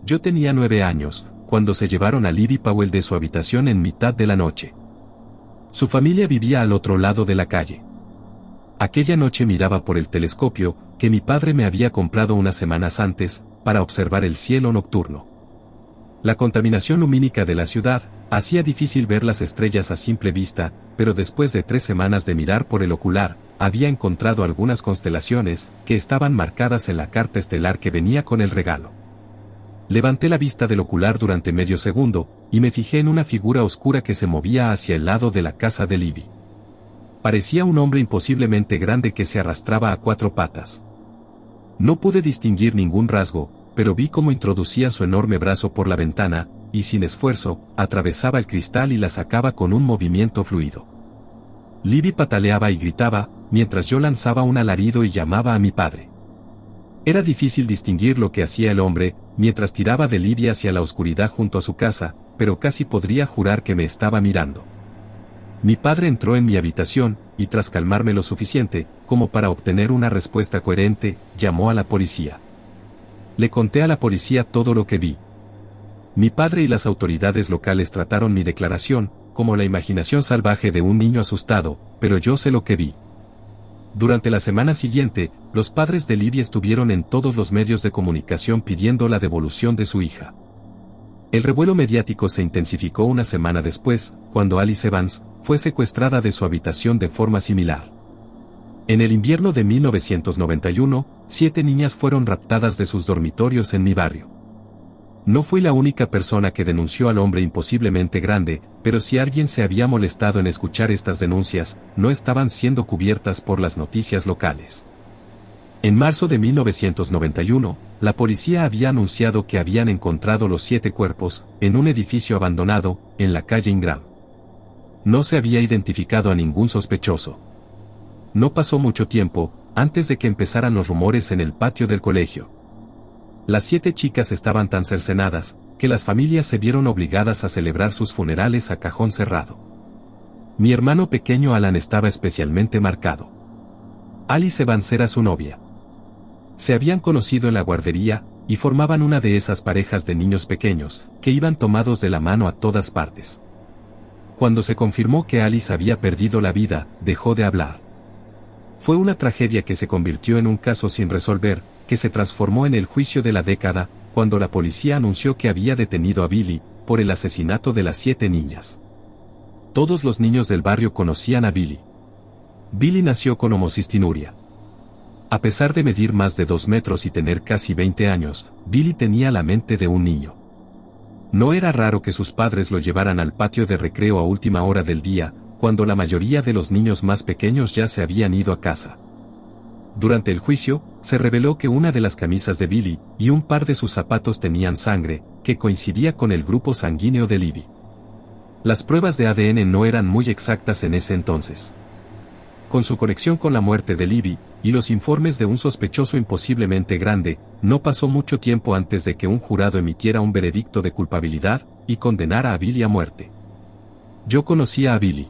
Yo tenía 9 años, cuando se llevaron a Libby Powell de su habitación en mitad de la noche. Su familia vivía al otro lado de la calle. Aquella noche miraba por el telescopio, que mi padre me había comprado unas semanas antes, para observar el cielo nocturno. La contaminación lumínica de la ciudad hacía difícil ver las estrellas a simple vista, pero después de 3 semanas de mirar por el ocular, había encontrado algunas constelaciones que estaban marcadas en la carta estelar que venía con el regalo. Levanté la vista del ocular durante medio segundo, y me fijé en una figura oscura que se movía hacia el lado de la casa de Libby. Parecía un hombre imposiblemente grande que se arrastraba a 4 patas. No pude distinguir ningún rasgo, pero vi cómo introducía su enorme brazo por la ventana, y sin esfuerzo, atravesaba el cristal y la sacaba con un movimiento fluido. Libby pataleaba y gritaba, mientras yo lanzaba un alarido y llamaba a mi padre. Era difícil distinguir lo que hacía el hombre, mientras tiraba de Libby hacia la oscuridad junto a su casa, pero casi podría jurar que me estaba mirando. Mi padre entró en mi habitación, y tras calmarme lo suficiente, como para obtener una respuesta coherente, llamó a la policía. Le conté a la policía todo lo que vi. Mi padre y las autoridades locales trataron mi declaración, como la imaginación salvaje de un niño asustado, pero yo sé lo que vi. Durante la semana siguiente, los padres de Libby estuvieron en todos los medios de comunicación pidiendo la devolución de su hija. El revuelo mediático se intensificó una semana después, cuando Alice Evans fue secuestrada de su habitación de forma similar. En el invierno de 1991, 7 niñas fueron raptadas de sus dormitorios en mi barrio. No fui la única persona que denunció al hombre imposiblemente grande, pero si alguien se había molestado en escuchar estas denuncias, no estaban siendo cubiertas por las noticias locales. En marzo de 1991, la policía había anunciado que habían encontrado los 7 cuerpos, en un edificio abandonado, en la calle Ingram. No se había identificado a ningún sospechoso. No pasó mucho tiempo, antes de que empezaran los rumores en el patio del colegio. Las 7 chicas estaban tan cercenadas, que las familias se vieron obligadas a celebrar sus funerales a cajón cerrado. Mi hermano pequeño Alan estaba especialmente marcado. Alice Evans era su novia. Se habían conocido en la guardería, y formaban una de esas parejas de niños pequeños, que iban tomados de la mano a todas partes. Cuando se confirmó que Alice había perdido la vida, dejó de hablar. Fue una tragedia que se convirtió en un caso sin resolver, que se transformó en el juicio de la década, cuando la policía anunció que había detenido a Billy, por el asesinato de las 7 niñas. Todos los niños del barrio conocían a Billy. Billy nació con homocistinuria. A pesar de medir más de 2 metros y tener casi 20 años, Billy tenía la mente de un niño. No era raro que sus padres lo llevaran al patio de recreo a última hora del día, cuando la mayoría de los niños más pequeños ya se habían ido a casa. Durante el juicio, se reveló que una de las camisas de Billy y un par de sus zapatos tenían sangre, que coincidía con el grupo sanguíneo de Libby. Las pruebas de ADN no eran muy exactas en ese entonces. Con su conexión con la muerte de Libby, y los informes de un sospechoso imposiblemente grande, no pasó mucho tiempo antes de que un jurado emitiera un veredicto de culpabilidad, y condenara a Billy a muerte. Yo conocía a Billy.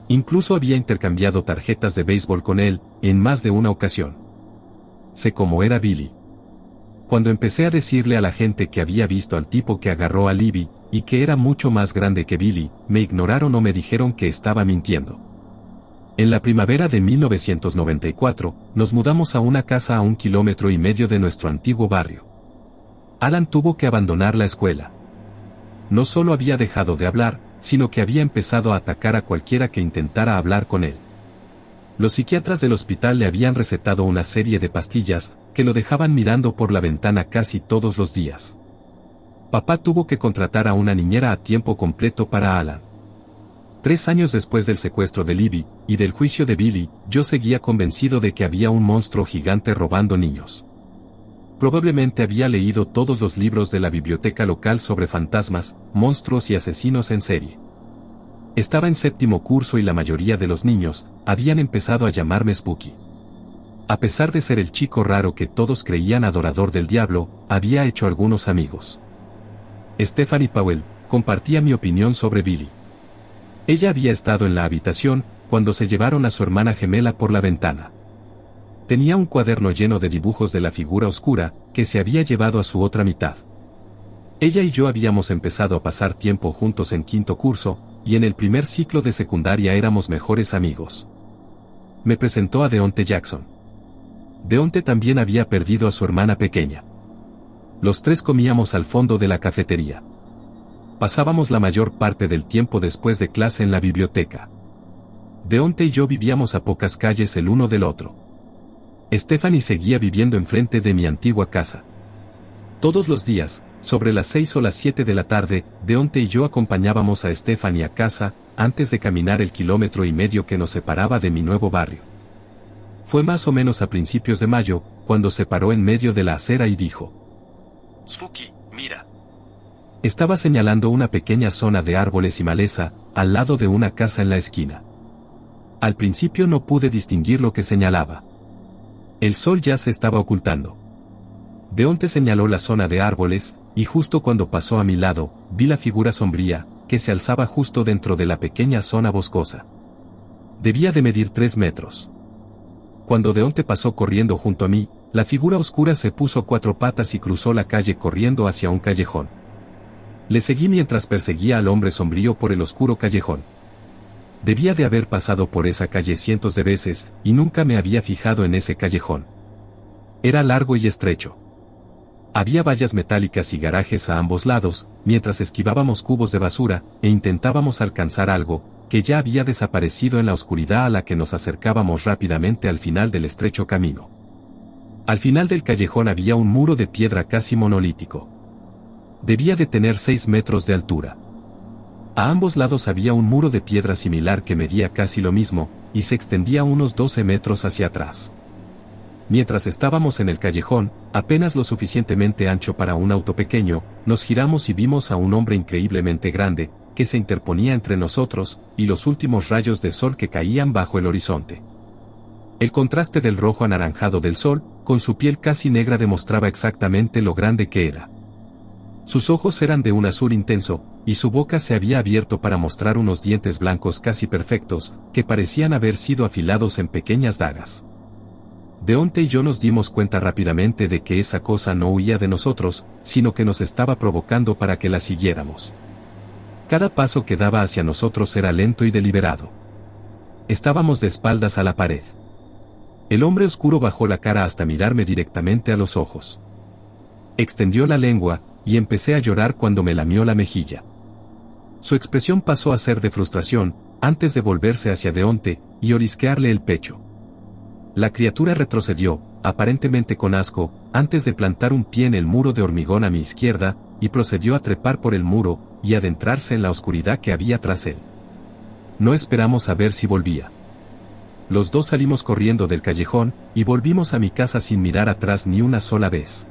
Incluso había intercambiado tarjetas de béisbol con él, en más de una ocasión. Sé cómo era Billy. Cuando empecé a decirle a la gente que había visto al tipo que agarró a Libby, y que era mucho más grande que Billy, me ignoraron o me dijeron que estaba mintiendo. En la primavera de 1994, nos mudamos a una casa a 1,5 kilómetros de nuestro antiguo barrio. Alan tuvo que abandonar la escuela. No solo había dejado de hablar, sino que había empezado a atacar a cualquiera que intentara hablar con él. Los psiquiatras del hospital le habían recetado una serie de pastillas, que lo dejaban mirando por la ventana casi todos los días. Papá tuvo que contratar a una niñera a tiempo completo para Alan. 3 años después del secuestro de Libby, y del juicio de Billy, yo seguía convencido de que había un monstruo gigante robando niños. Probablemente había leído todos los libros de la biblioteca local sobre fantasmas, monstruos y asesinos en serie. Estaba en 7º curso y la mayoría de los niños habían empezado a llamarme Spooky. A pesar de ser el chico raro que todos creían adorador del diablo, había hecho algunos amigos. Stephanie Powell compartía mi opinión sobre Billy. Ella había estado en la habitación cuando se llevaron a su hermana gemela por la ventana. Tenía un cuaderno lleno de dibujos de la figura oscura que se había llevado a su otra mitad. Ella y yo habíamos empezado a pasar tiempo juntos en quinto curso, y en el primer ciclo de secundaria éramos mejores amigos. Me presentó a Deonte Jackson. Deonte también había perdido a su hermana pequeña. Los tres comíamos al fondo de la cafetería. Pasábamos la mayor parte del tiempo después de clase en la biblioteca. Deonte y yo vivíamos a pocas calles el uno del otro. Stephanie seguía viviendo enfrente de mi antigua casa. Todos los días, sobre las 6 o las 7 de la tarde, Deonte y yo acompañábamos a Stephanie a casa, antes de caminar el 1,5 kilómetros que nos separaba de mi nuevo barrio. Fue más o menos a principios de mayo, cuando se paró en medio de la acera y dijo: «Spooky, mira». Estaba señalando una pequeña zona de árboles y maleza, al lado de una casa en la esquina. Al principio no pude distinguir lo que señalaba. El sol ya se estaba ocultando. Deonte señaló la zona de árboles, y justo cuando pasó a mi lado, vi la figura sombría, que se alzaba justo dentro de la pequeña zona boscosa. Debía de medir 3 metros. Cuando Deonte pasó corriendo junto a mí, la figura oscura se puso a 4 patas y cruzó la calle corriendo hacia un callejón. Le seguí mientras perseguía al hombre sombrío por el oscuro callejón. Debía de haber pasado por esa calle cientos de veces, y nunca me había fijado en ese callejón. Era largo y estrecho. Había vallas metálicas y garajes a ambos lados, mientras esquivábamos cubos de basura, e intentábamos alcanzar algo, que ya había desaparecido en la oscuridad a la que nos acercábamos rápidamente al final del estrecho camino. Al final del callejón había un muro de piedra casi monolítico. Debía de tener 6 metros de altura. A ambos lados había un muro de piedra similar que medía casi lo mismo, y se extendía unos 12 metros hacia atrás. Mientras estábamos en el callejón, apenas lo suficientemente ancho para un auto pequeño, nos giramos y vimos a un hombre increíblemente grande, que se interponía entre nosotros, y los últimos rayos de sol que caían bajo el horizonte. El contraste del rojo anaranjado del sol, con su piel casi negra demostraba exactamente lo grande que era. Sus ojos eran de un azul intenso, y su boca se había abierto para mostrar unos dientes blancos casi perfectos, que parecían haber sido afilados en pequeñas dagas. Deonte y yo nos dimos cuenta rápidamente de que esa cosa no huía de nosotros, sino que nos estaba provocando para que la siguiéramos. Cada paso que daba hacia nosotros era lento y deliberado. Estábamos de espaldas a la pared. El hombre oscuro bajó la cara hasta mirarme directamente a los ojos. Extendió la lengua, y empecé a llorar cuando me lamió la mejilla. Su expresión pasó a ser de frustración, antes de volverse hacia Deonte, y olisquearle el pecho. La criatura retrocedió, aparentemente con asco, antes de plantar un pie en el muro de hormigón a mi izquierda, y procedió a trepar por el muro, y adentrarse en la oscuridad que había tras él. No esperamos a ver si volvía. Los dos salimos corriendo del callejón, y volvimos a mi casa sin mirar atrás ni una sola vez.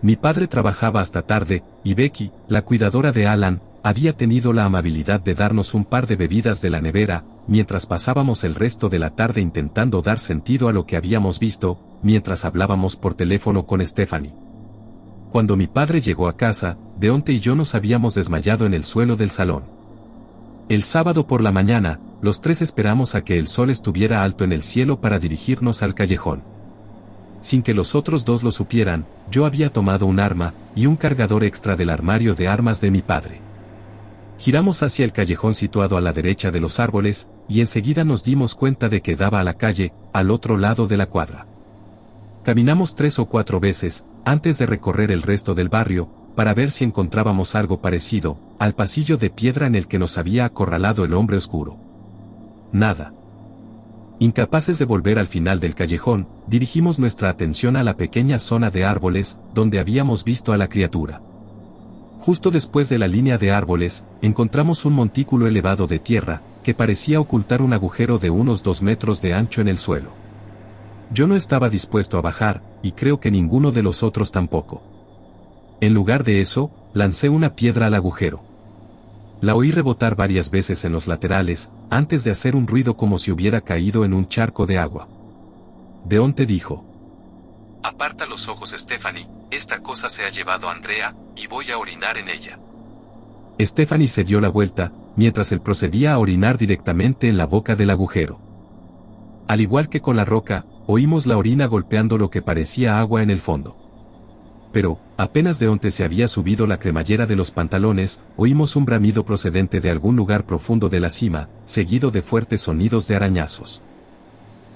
Mi padre trabajaba hasta tarde, y Becky, la cuidadora de Alan, había tenido la amabilidad de darnos un par de bebidas de la nevera, mientras pasábamos el resto de la tarde intentando dar sentido a lo que habíamos visto, mientras hablábamos por teléfono con Stephanie. Cuando mi padre llegó a casa, Deonte y yo nos habíamos desmayado en el suelo del salón. El sábado por la mañana, los tres esperamos a que el sol estuviera alto en el cielo para dirigirnos al callejón. Sin que los otros dos lo supieran, yo había tomado un arma, y un cargador extra del armario de armas de mi padre. Giramos hacia el callejón situado a la derecha de los árboles, y enseguida nos dimos cuenta de que daba a la calle, al otro lado de la cuadra. Caminamos 3 o 4 veces, antes de recorrer el resto del barrio, para ver si encontrábamos algo parecido, al pasillo de piedra en el que nos había acorralado el hombre oscuro. Nada. Incapaces de volver al final del callejón, dirigimos nuestra atención a la pequeña zona de árboles, donde habíamos visto a la criatura. Justo después de la línea de árboles, encontramos un montículo elevado de tierra, que parecía ocultar un agujero de unos 2 metros de ancho en el suelo. Yo no estaba dispuesto a bajar, y creo que ninguno de los otros tampoco. En lugar de eso, lancé una piedra al agujero. La oí rebotar varias veces en los laterales, antes de hacer un ruido como si hubiera caído en un charco de agua. Deonte dijo: «Aparta los ojos, Stephanie, esta cosa se ha llevado a Andrea, y voy a orinar en ella». Stephanie se dio la vuelta, mientras él procedía a orinar directamente en la boca del agujero. Al igual que con la roca, oímos la orina golpeando lo que parecía agua en el fondo. pero, apenas Deonte se había subido la cremallera de los pantalones, oímos un bramido procedente de algún lugar profundo de la cima, seguido de fuertes sonidos de arañazos.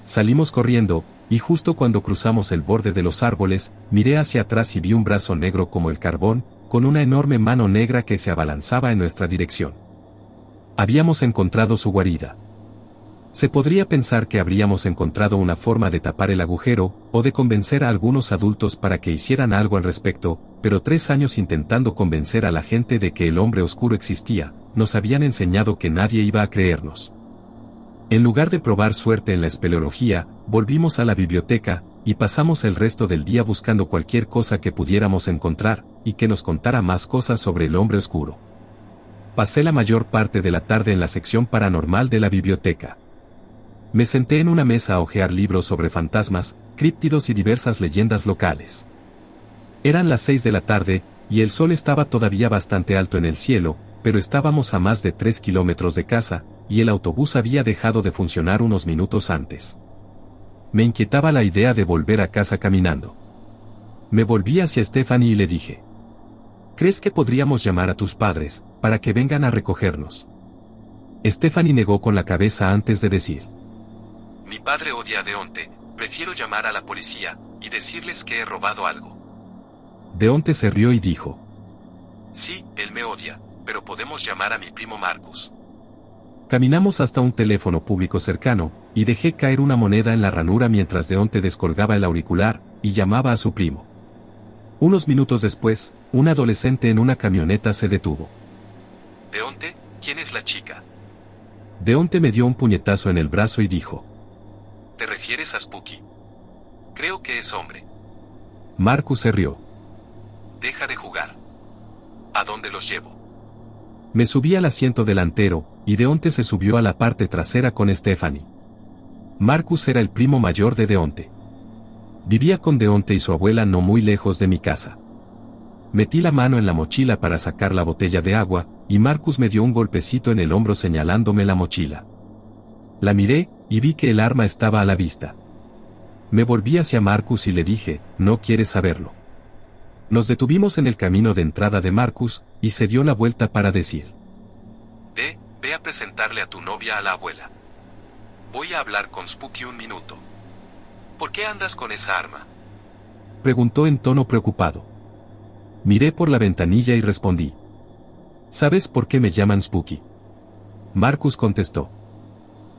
Salimos corriendo, y justo cuando cruzamos el borde de los árboles, miré hacia atrás y vi un brazo negro como el carbón, con una enorme mano negra que se abalanzaba en nuestra dirección. Habíamos encontrado su guarida. Se podría pensar que habríamos encontrado una forma de tapar el agujero, o de convencer a algunos adultos para que hicieran algo al respecto, pero 3 años intentando convencer a la gente de que el hombre oscuro existía, nos habían enseñado que nadie iba a creernos. En lugar de probar suerte en la espeleología, volvimos a la biblioteca, y pasamos el resto del día buscando cualquier cosa que pudiéramos encontrar, y que nos contara más cosas sobre el hombre oscuro. Pasé la mayor parte de la tarde en la sección paranormal de la biblioteca. Me senté en una mesa a hojear libros sobre fantasmas, críptidos y diversas leyendas locales. Eran las 6 de la tarde, y el sol estaba todavía bastante alto en el cielo, pero estábamos a más de 3 kilómetros de casa, y el autobús había dejado de funcionar unos minutos antes. Me inquietaba la idea de volver a casa caminando. Me volví hacia Stephanie y le dije: ¿crees que podríamos llamar a tus padres, para que vengan a recogernos? Stephanie negó con la cabeza antes de decir: mi padre odia a Deonte, prefiero llamar a la policía, y decirles que he robado algo. Deonte se rió y dijo: sí, él me odia, pero podemos llamar a mi primo Marcus. Caminamos hasta un teléfono público cercano, y dejé caer una moneda en la ranura mientras Deonte descolgaba el auricular, y llamaba a su primo. Unos minutos después, un adolescente en una camioneta se detuvo. Deonte, ¿quién es la chica? Deonte me dio un puñetazo en el brazo y dijo: ¿te refieres a Spooky? Creo que es hombre. Marcus se rió. Deja de jugar. ¿A dónde los llevo? Me subí al asiento delantero, y Deonte se subió a la parte trasera con Stephanie. Marcus era el primo mayor de Deonte. Vivía con Deonte y su abuela no muy lejos de mi casa. Metí la mano en la mochila para sacar la botella de agua, y Marcus me dio un golpecito en el hombro señalándome la mochila. La miré, y vi que el arma estaba a la vista. Me volví hacia Marcus y le dije: ¿no quieres saberlo? Nos detuvimos en el camino de entrada de Marcus, y se dio la vuelta para decir: ve a presentarle a tu novia a la abuela. Voy a hablar con Spooky un minuto. ¿Por qué andas con esa arma?, preguntó en tono preocupado. Miré por la ventanilla y respondí: ¿sabes por qué me llaman Spooky? Marcus contestó: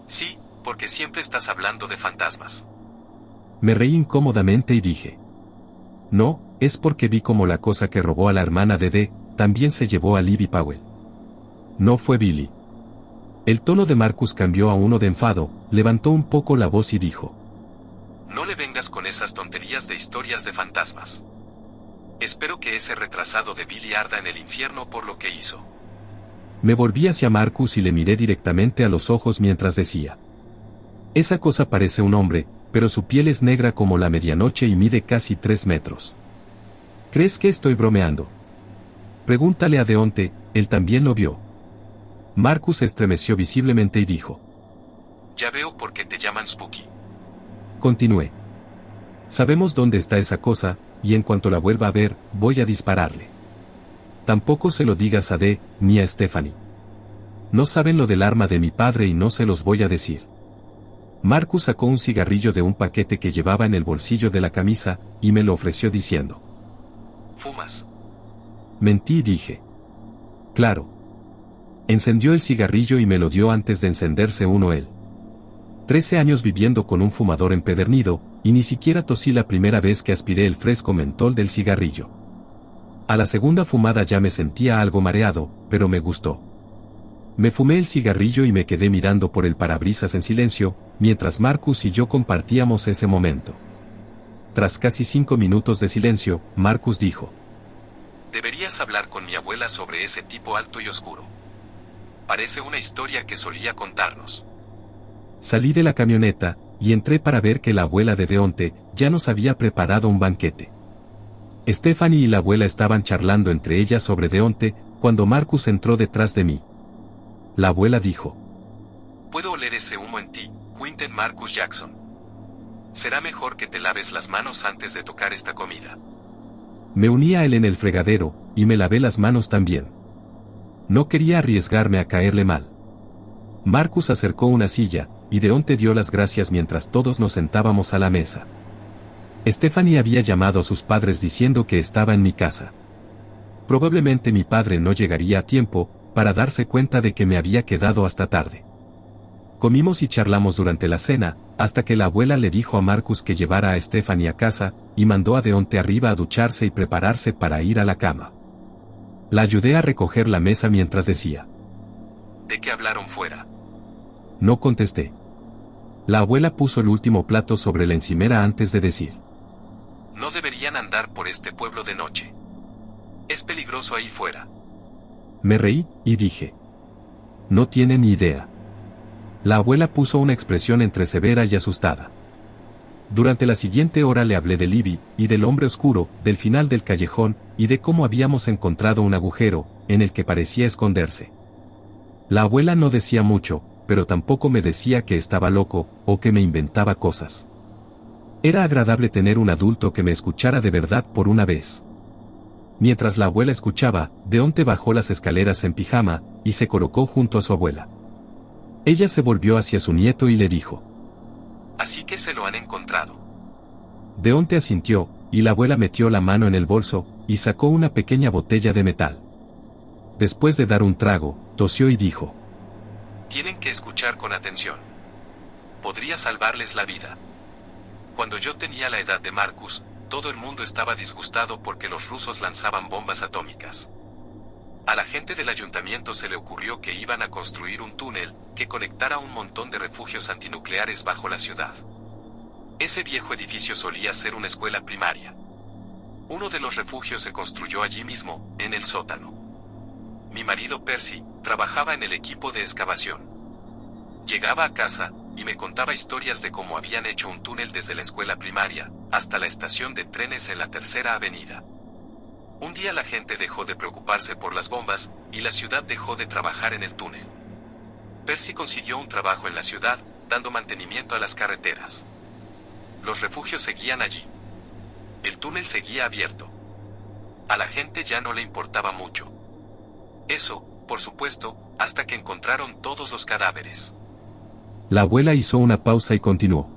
sí, porque siempre estás hablando de fantasmas. Me reí incómodamente y dije: no, es porque vi como la cosa que robó a la hermana de Dee también se llevó a Libby Powell. No fue Billy. El tono de Marcus cambió a uno de enfado, levantó un poco la voz y dijo: no le vengas con esas tonterías de historias de fantasmas. Espero que ese retrasado de Billy arda en el infierno por lo que hizo. Me volví hacia Marcus y le miré directamente a los ojos mientras decía: esa cosa parece un hombre, pero su piel es negra como la medianoche y mide casi 3 metros. ¿Crees que estoy bromeando? Pregúntale a Deonte, él también lo vio. Marcus se estremeció visiblemente y dijo: ya veo por qué te llaman Spooky. Continué: sabemos dónde está esa cosa, y en cuanto la vuelva a ver, voy a dispararle. Tampoco se lo digas a Dee, ni a Stephanie. No saben lo del arma de mi padre y no se los voy a decir. Marcus sacó un cigarrillo de un paquete que llevaba en el bolsillo de la camisa, y me lo ofreció diciendo: ¿fumas? Mentí y dije: claro. Encendió el cigarrillo y me lo dio antes de encenderse uno él. 13 años viviendo con un fumador empedernido, y ni siquiera tosí la primera vez que aspiré el fresco mentol del cigarrillo. A la segunda fumada ya me sentía algo mareado, pero me gustó. Me fumé el cigarrillo y me quedé mirando por el parabrisas en silencio, mientras Marcus y yo compartíamos ese momento. Tras casi 5 minutos de silencio, Marcus dijo: deberías hablar con mi abuela sobre ese tipo alto y oscuro. Parece una historia que solía contarnos. Salí de la camioneta, y entré para ver que la abuela de Deonte ya nos había preparado un banquete. Stephanie y la abuela estaban charlando entre ellas sobre Deonte, cuando Marcus entró detrás de mí. La abuela dijo: puedo oler ese humo en ti, Quinten Marcus Jackson. Será mejor que te laves las manos antes de tocar esta comida. Me uní a él en el fregadero, y me lavé las manos también. No quería arriesgarme a caerle mal. Marcus acercó una silla, y Deonte dio las gracias mientras todos nos sentábamos a la mesa. Stephanie había llamado a sus padres diciendo que estaba en mi casa. Probablemente mi padre no llegaría a tiempo, para darse cuenta de que me había quedado hasta tarde. Comimos y charlamos durante la cena, hasta que la abuela le dijo a Marcus que llevara a Stephanie a casa, y mandó a Deonte arriba a ducharse y prepararse para ir a la cama. La ayudé a recoger la mesa mientras decía: ¿de qué hablaron fuera? No contesté. La abuela puso el último plato sobre la encimera antes de decir: no deberían andar por este pueblo de noche. Es peligroso ahí fuera. Me reí, y dije: no tiene ni idea. La abuela puso una expresión entre severa y asustada. Durante la siguiente hora le hablé de Libby, y del hombre oscuro, del final del callejón, y de cómo habíamos encontrado un agujero, en el que parecía esconderse. La abuela no decía mucho, pero tampoco me decía que estaba loco, o que me inventaba cosas. Era agradable tener un adulto que me escuchara de verdad por una vez. Mientras la abuela escuchaba, Deonte bajó las escaleras en pijama, y se colocó junto a su abuela. Ella se volvió hacia su nieto y le dijo: ¿así que se lo han encontrado? Deonte asintió, y la abuela metió la mano en el bolso, y sacó una pequeña botella de metal. Después de dar un trago, tosió y dijo: tienen que escuchar con atención. Podría salvarles la vida. Cuando yo tenía la edad de Marcus, todo el mundo estaba disgustado porque los rusos lanzaban bombas atómicas. A la gente del ayuntamiento se le ocurrió que iban a construir un túnel que conectara un montón de refugios antinucleares bajo la ciudad. Ese viejo edificio solía ser una escuela primaria. Uno de los refugios se construyó allí mismo, en el sótano. Mi marido Percy trabajaba en el equipo de excavación. Llegaba a casa y me contaba historias de cómo habían hecho un túnel desde la escuela primaria hasta la estación de trenes en la Tercera Avenida. Un día la gente dejó de preocuparse por las bombas, y la ciudad dejó de trabajar en el túnel. Percy consiguió un trabajo en la ciudad, dando mantenimiento a las carreteras. Los refugios seguían allí. El túnel seguía abierto. A la gente ya no le importaba mucho. Eso, por supuesto, hasta que encontraron todos los cadáveres. La abuela hizo una pausa y continuó: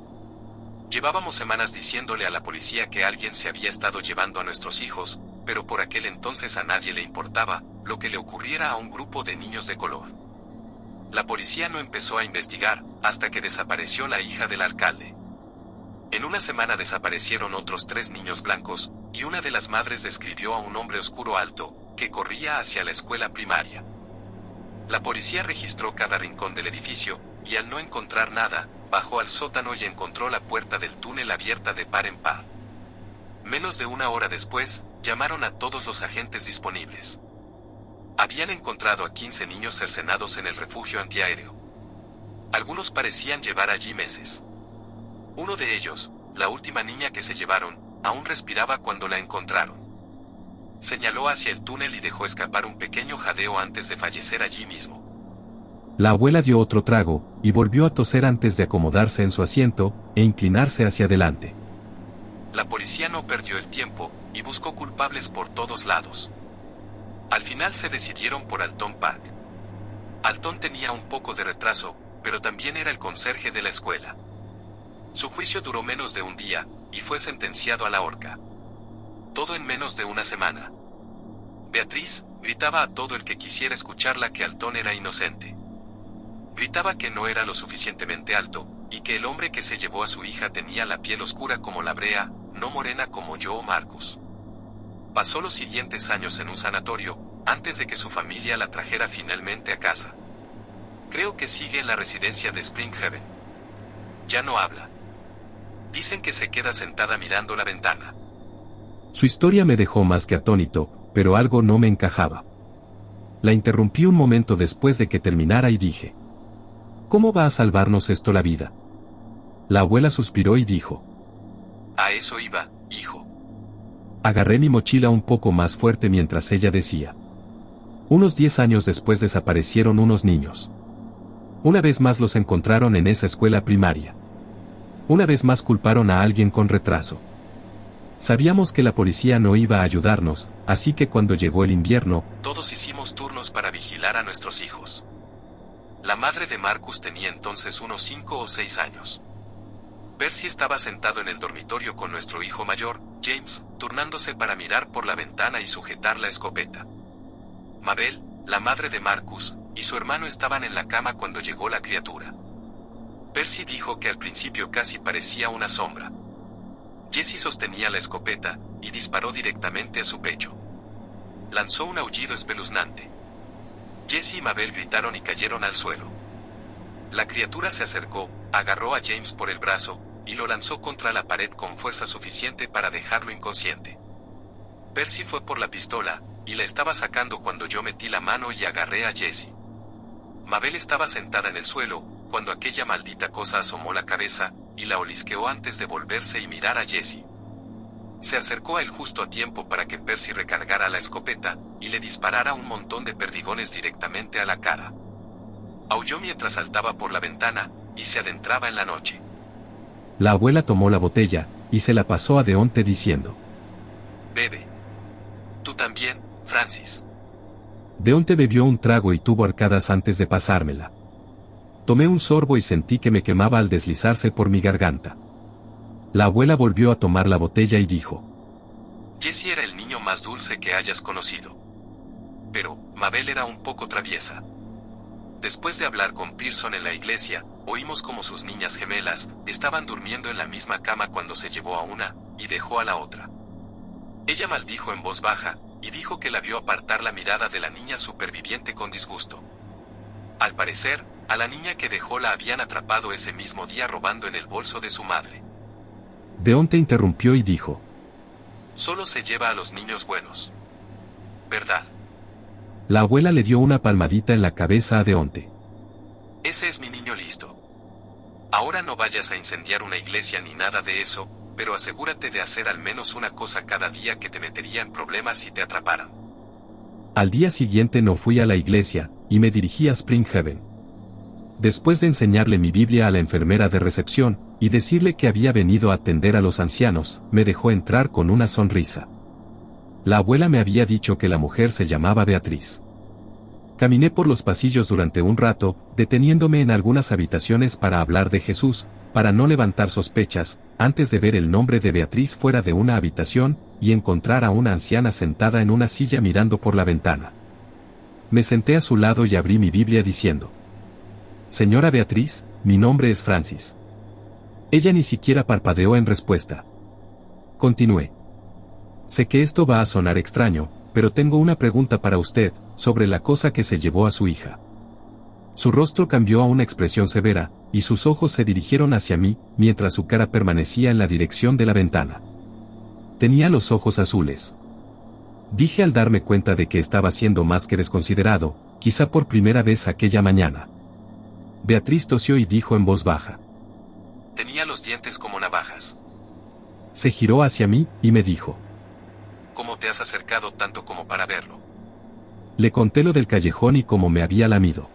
llevábamos semanas diciéndole a la policía que alguien se había estado llevando a nuestros hijos, pero por aquel entonces a nadie le importaba lo que le ocurriera a un grupo de niños de color. La policía no empezó a investigar hasta que desapareció la hija del alcalde. En una semana desaparecieron otros 3 niños blancos, y una de las madres describió a un hombre oscuro alto, que corría hacia la escuela primaria. La policía registró cada rincón del edificio, y al no encontrar nada, bajó al sótano y encontró la puerta del túnel abierta de par en par. Menos de una hora después, llamaron a todos los agentes disponibles. Habían encontrado a 15 niños cercenados en el refugio antiaéreo. Algunos parecían llevar allí meses. Uno de ellos, la última niña que se llevaron, aún respiraba cuando la encontraron. Señaló hacia el túnel y dejó escapar un pequeño jadeo antes de fallecer allí mismo. La abuela dio otro trago, y volvió a toser antes de acomodarse en su asiento, e inclinarse hacia adelante. La policía no perdió el tiempo, y buscó culpables por todos lados. Al final se decidieron por Alton Park. Alton tenía un poco de retraso, pero también era el conserje de la escuela. Su juicio duró menos de un día, y fue sentenciado a la horca. Todo en menos de una semana. Beatriz gritaba a todo el que quisiera escucharla que Alton era inocente. Gritaba que no era lo suficientemente alto, y que el hombre que se llevó a su hija tenía la piel oscura como la brea, no morena como yo o Marcus. Pasó los siguientes años en un sanatorio, antes de que su familia la trajera finalmente a casa. Creo que sigue en la residencia de Spring Haven. Ya no habla. Dicen que se queda sentada mirando la ventana. Su historia me dejó más que atónito, pero algo no me encajaba. La interrumpí un momento después de que terminara y dije: ¿cómo va a salvarnos esto la vida? La abuela suspiró y dijo: a eso iba, hijo. Agarré mi mochila un poco más fuerte mientras ella decía: unos 10 años después desaparecieron unos niños. Una vez más los encontraron en esa escuela primaria. Una vez más culparon a alguien con retraso. Sabíamos que la policía no iba a ayudarnos, así que cuando llegó el invierno, todos hicimos turnos para vigilar a nuestros hijos. La madre de Marcus tenía entonces unos 5 o 6 años. Percy estaba sentado en el dormitorio con nuestro hijo mayor, James, turnándose para mirar por la ventana y sujetar la escopeta. Mabel, la madre de Marcus, y su hermano estaban en la cama cuando llegó la criatura. Percy dijo que al principio casi parecía una sombra. Jessie sostenía la escopeta, y disparó directamente a su pecho. Lanzó un aullido espeluznante. Jessie y Mabel gritaron y cayeron al suelo. La criatura se acercó, agarró a James por el brazo, y lo lanzó contra la pared con fuerza suficiente para dejarlo inconsciente. Percy fue por la pistola, y la estaba sacando cuando yo metí la mano y agarré a Jessie. Mabel estaba sentada en el suelo, cuando aquella maldita cosa asomó la cabeza, y la olisqueó antes de volverse y mirar a Jessie. Se acercó a él justo a tiempo para que Percy recargara la escopeta, y le disparara un montón de perdigones directamente a la cara. Aulló mientras saltaba por la ventana, y se adentraba en la noche. La abuela tomó la botella, y se la pasó a Deonte diciendo: «Bebe. Tú también, Francis». Deonte bebió un trago y tuvo arcadas antes de pasármela. Tomé un sorbo y sentí que me quemaba al deslizarse por mi garganta. La abuela volvió a tomar la botella y dijo: «Jessie era el niño más dulce que hayas conocido. Pero, Mabel era un poco traviesa. Después de hablar con Pearson en la iglesia, oímos como sus niñas gemelas estaban durmiendo en la misma cama cuando se llevó a una, y dejó a la otra. Ella maldijo en voz baja, y dijo que la vio apartar la mirada de la niña superviviente con disgusto. Al parecer, a la niña que dejó la habían atrapado ese mismo día robando en el bolso de su madre». Deonte interrumpió y dijo: «Solo se lleva a los niños buenos, ¿verdad?». La abuela le dio una palmadita en la cabeza a Deonte. «Ese es mi niño listo. Ahora no vayas a incendiar una iglesia ni nada de eso, pero asegúrate de hacer al menos una cosa cada día que te metería en problemas si te atraparan». Al día siguiente no fui a la iglesia, y me dirigí a Springhaven. Después de enseñarle mi Biblia a la enfermera de recepción, y decirle que había venido a atender a los ancianos, me dejó entrar con una sonrisa. La abuela me había dicho que la mujer se llamaba Beatriz. Caminé por los pasillos durante un rato, deteniéndome en algunas habitaciones para hablar de Jesús, para no levantar sospechas, antes de ver el nombre de Beatriz fuera de una habitación, y encontrar a una anciana sentada en una silla mirando por la ventana. Me senté a su lado y abrí mi Biblia diciendo: «Señora Beatriz, mi nombre es Francis». Ella ni siquiera parpadeó en respuesta. Continué: «Sé que esto va a sonar extraño, pero tengo una pregunta para usted, sobre la cosa que se llevó a su hija». Su rostro cambió a una expresión severa, y sus ojos se dirigieron hacia mí, mientras su cara permanecía en la dirección de la ventana. Tenía los ojos azules. Dije al darme cuenta de que estaba siendo más que desconsiderado, quizá por primera vez aquella mañana. Beatriz tosió y dijo en voz baja: «Tenía los dientes como navajas». Se giró hacia mí, y me dijo: «¿Cómo te has acercado tanto como para verlo?». Le conté lo del callejón y cómo me había lamido.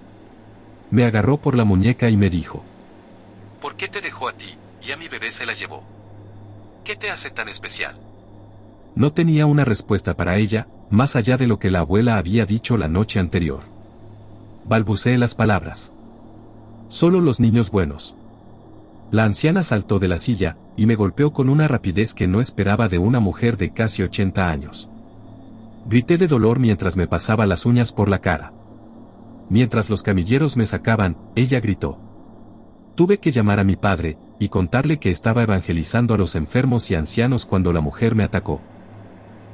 Me agarró por la muñeca y me dijo: «¿Por qué te dejó a ti, y a mi bebé se la llevó? ¿Qué te hace tan especial?». No tenía una respuesta para ella, más allá de lo que la abuela había dicho la noche anterior. Balbuceé las palabras: «Solo los niños buenos». La anciana saltó de la silla, y me golpeó con una rapidez que no esperaba de una mujer de casi 80 años. Grité de dolor mientras me pasaba las uñas por la cara. Mientras los camilleros me sacaban, ella gritó. Tuve que llamar a mi padre, y contarle que estaba evangelizando a los enfermos y ancianos cuando la mujer me atacó.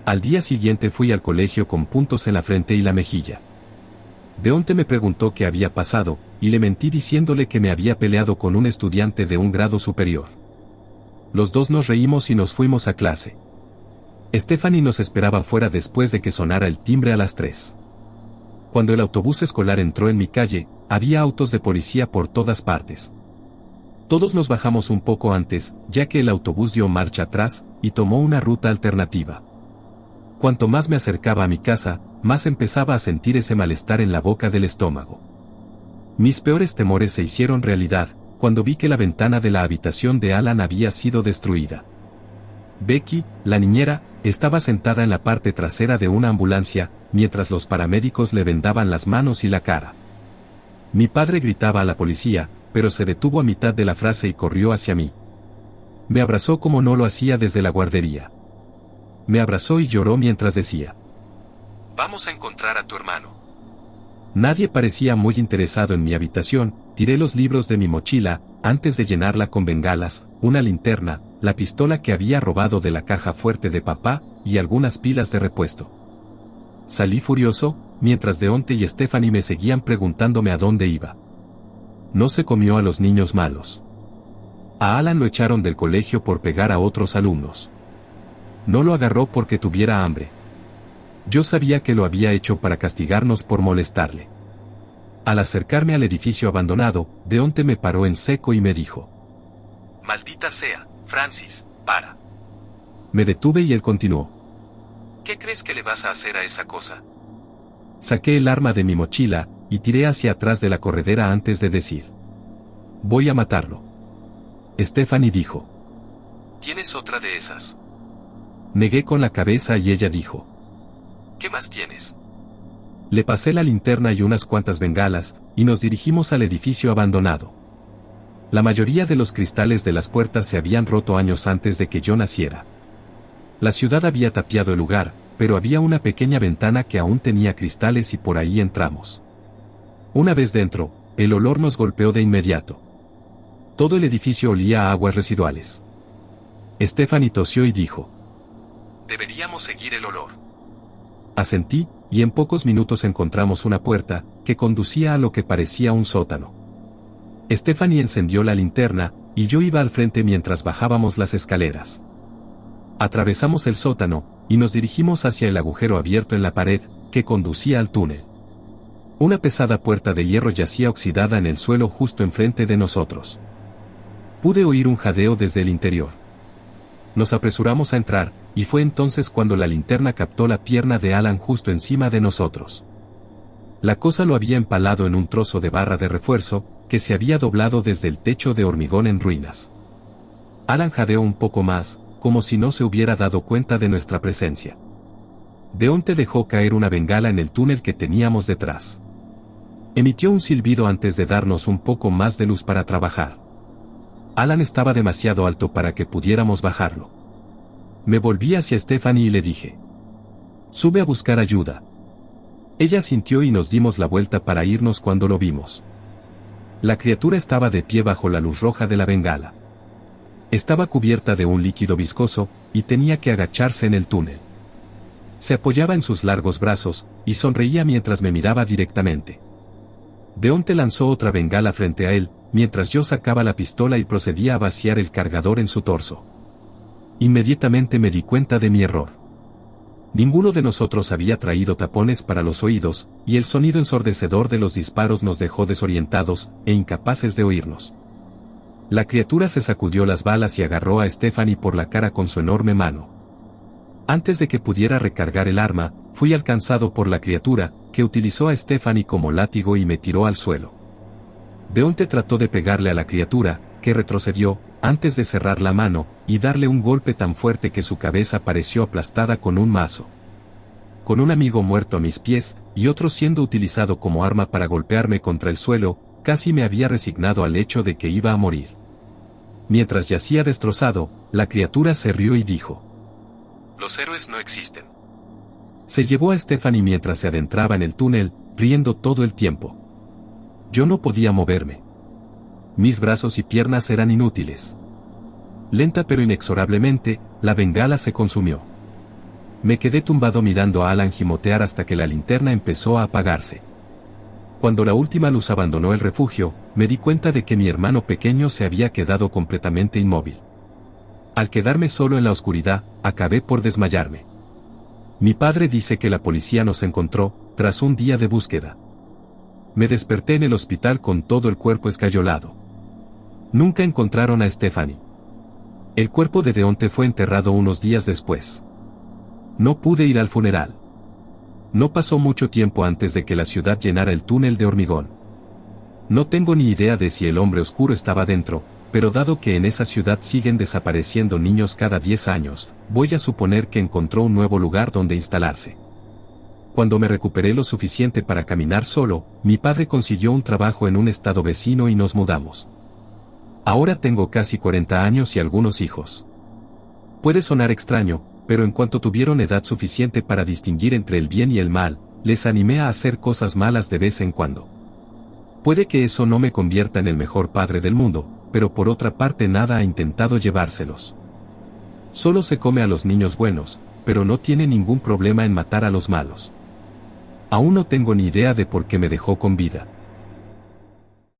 Al día siguiente fui al colegio con puntos en la frente y la mejilla. Deonte me preguntó qué había pasado, y le mentí diciéndole que me había peleado con un estudiante de un grado superior. Los dos nos reímos y nos fuimos a clase. Stephanie nos esperaba fuera después de que sonara el timbre a las 3. Cuando el autobús escolar entró en mi calle, había autos de policía por todas partes. Todos nos bajamos un poco antes, ya que el autobús dio marcha atrás, y tomó una ruta alternativa. Cuanto más me acercaba a mi casa, más empezaba a sentir ese malestar en la boca del estómago. Mis peores temores se hicieron realidad, cuando vi que la ventana de la habitación de Alan había sido destruida. Becky, la niñera, estaba sentada en la parte trasera de una ambulancia, mientras los paramédicos le vendaban las manos y la cara. Mi padre gritaba a la policía, pero se detuvo a mitad de la frase y corrió hacia mí. Me abrazó como no lo hacía desde la guardería. Me abrazó y lloró mientras decía: «Vamos a encontrar a tu hermano». Nadie parecía muy interesado en mi habitación. Tiré los libros de mi mochila, antes de llenarla con bengalas, una linterna, la pistola que había robado de la caja fuerte de papá, y algunas pilas de repuesto. Salí furioso, mientras Deonte y Stephanie me seguían preguntándome a dónde iba. No se comió a los niños malos. A Alan lo echaron del colegio por pegar a otros alumnos. No lo agarró porque tuviera hambre. Yo sabía que lo había hecho para castigarnos por molestarle. Al acercarme al edificio abandonado, Deonte me paró en seco y me dijo: «Maldita sea, Francis, para». Me detuve y él continuó: «¿Qué crees que le vas a hacer a esa cosa?». Saqué el arma de mi mochila, y tiré hacia atrás de la corredera antes de decir: «Voy a matarlo». Stephanie dijo: «¿Tienes otra de esas?». Negué con la cabeza y ella dijo: «¿Qué más tienes?». Le pasé la linterna y unas cuantas bengalas, y nos dirigimos al edificio abandonado. La mayoría de los cristales de las puertas se habían roto años antes de que yo naciera. La ciudad había tapiado el lugar, pero había una pequeña ventana que aún tenía cristales y por ahí entramos. Una vez dentro, el olor nos golpeó de inmediato. Todo el edificio olía a aguas residuales. Stephanie tosió y dijo: «Deberíamos seguir el olor». Asentí, y en pocos minutos encontramos una puerta, que conducía a lo que parecía un sótano. Stephanie encendió la linterna, y yo iba al frente mientras bajábamos las escaleras. Atravesamos el sótano, y nos dirigimos hacia el agujero abierto en la pared, que conducía al túnel. Una pesada puerta de hierro yacía oxidada en el suelo justo enfrente de nosotros. Pude oír un jadeo desde el interior. Nos apresuramos a entrar, y fue entonces cuando la linterna captó la pierna de Alan justo encima de nosotros. La cosa lo había empalado en un trozo de barra de refuerzo, que se había doblado desde el techo de hormigón en ruinas. Alan jadeó un poco más, como si no se hubiera dado cuenta de nuestra presencia. Deonte dejó caer una bengala en el túnel que teníamos detrás. Emitió un silbido antes de darnos un poco más de luz para trabajar. Alan estaba demasiado alto para que pudiéramos bajarlo. Me volví hacia Stephanie y le dije: «Sube a buscar ayuda». Ella asintió y nos dimos la vuelta para irnos cuando lo vimos. La criatura estaba de pie bajo la luz roja de la bengala. Estaba cubierta de un líquido viscoso, y tenía que agacharse en el túnel. Se apoyaba en sus largos brazos, y sonreía mientras me miraba directamente. Deonte lanzó otra bengala frente a él, mientras yo sacaba la pistola y procedía a vaciar el cargador en su torso. Inmediatamente me di cuenta de mi error. Ninguno de nosotros había traído tapones para los oídos, y el sonido ensordecedor de los disparos nos dejó desorientados, e incapaces de oírnos. La criatura se sacudió las balas y agarró a Stephanie por la cara con su enorme mano. Antes de que pudiera recargar el arma, fui alcanzado por la criatura, que utilizó a Stephanie como látigo y me tiró al suelo. Deonte trató de pegarle a la criatura, que retrocedió, antes de cerrar la mano, y darle un golpe tan fuerte que su cabeza pareció aplastada con un mazo. Con un amigo muerto a mis pies, y otro siendo utilizado como arma para golpearme contra el suelo, casi me había resignado al hecho de que iba a morir. Mientras yacía destrozado, la criatura se rió y dijo: «Los héroes no existen». Se llevó a Stephanie mientras se adentraba en el túnel, riendo todo el tiempo. Yo no podía moverme. Mis brazos y piernas eran inútiles. Lenta pero inexorablemente, la bengala se consumió. Me quedé tumbado mirando a Alan gimotear hasta que la linterna empezó a apagarse. Cuando la última luz abandonó el refugio, me di cuenta de que mi hermano pequeño se había quedado completamente inmóvil. Al quedarme solo en la oscuridad, acabé por desmayarme. Mi padre dice que la policía nos encontró, tras un día de búsqueda. Me desperté en el hospital con todo el cuerpo escayolado. Nunca encontraron a Stephanie. El cuerpo de Deonte fue enterrado unos días después. No pude ir al funeral. No pasó mucho tiempo antes de que la ciudad llenara el túnel de hormigón. No tengo ni idea de si el hombre oscuro estaba dentro, pero dado que en esa ciudad siguen desapareciendo niños cada 10 años, voy a suponer que encontró un nuevo lugar donde instalarse. Cuando me recuperé lo suficiente para caminar solo, mi padre consiguió un trabajo en un estado vecino y nos mudamos. Ahora tengo casi 40 años y algunos hijos. Puede sonar extraño, pero en cuanto tuvieron edad suficiente para distinguir entre el bien y el mal, les animé a hacer cosas malas de vez en cuando. Puede que eso no me convierta en el mejor padre del mundo, pero por otra parte nada ha intentado llevárselos. Solo se come a los niños buenos, pero no tiene ningún problema en matar a los malos. Aún no tengo ni idea de por qué me dejó con vida.